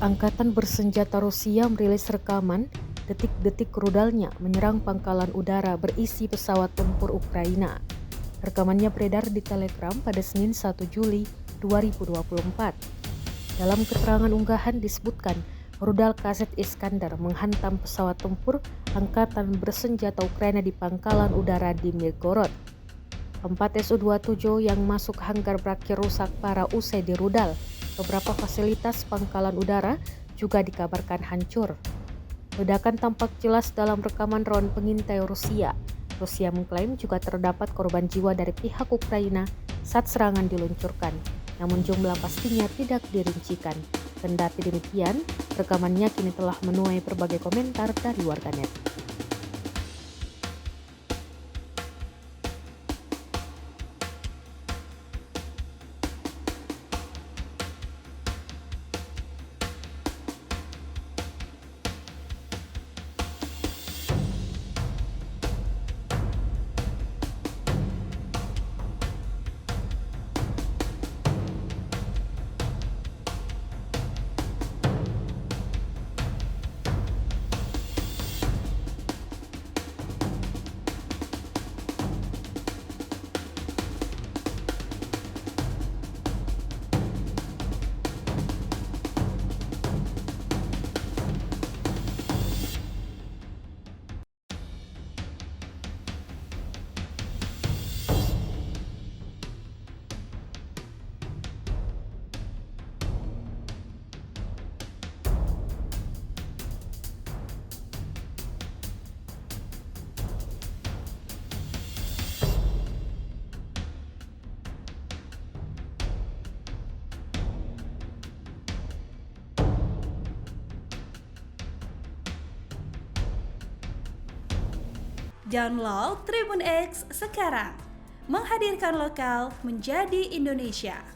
Angkatan bersenjata Rusia merilis rekaman detik-detik rudalnya menyerang pangkalan udara berisi pesawat tempur Ukraina. Rekamannya beredar di Telegram pada Senin 1 Juli 2024. Dalam keterangan unggahan disebutkan, rudal kaset Iskander menghantam pesawat tempur Angkatan bersenjata Ukraina di pangkalan udara di Mirgorod. 4 Su-27 yang masuk hanggar berakhir rusak parah usai dirudal. Beberapa fasilitas pangkalan udara juga dikabarkan hancur. Ledakan tampak jelas dalam rekaman drone pengintai Rusia. Rusia mengklaim juga terdapat korban jiwa dari pihak Ukraina saat serangan diluncurkan, namun jumlah pastinya tidak dirincikan. Kendati demikian, rekamannya kini telah menuai berbagai komentar dari warganet. Download Tribun X sekarang, menghadirkan lokal menjadi Indonesia.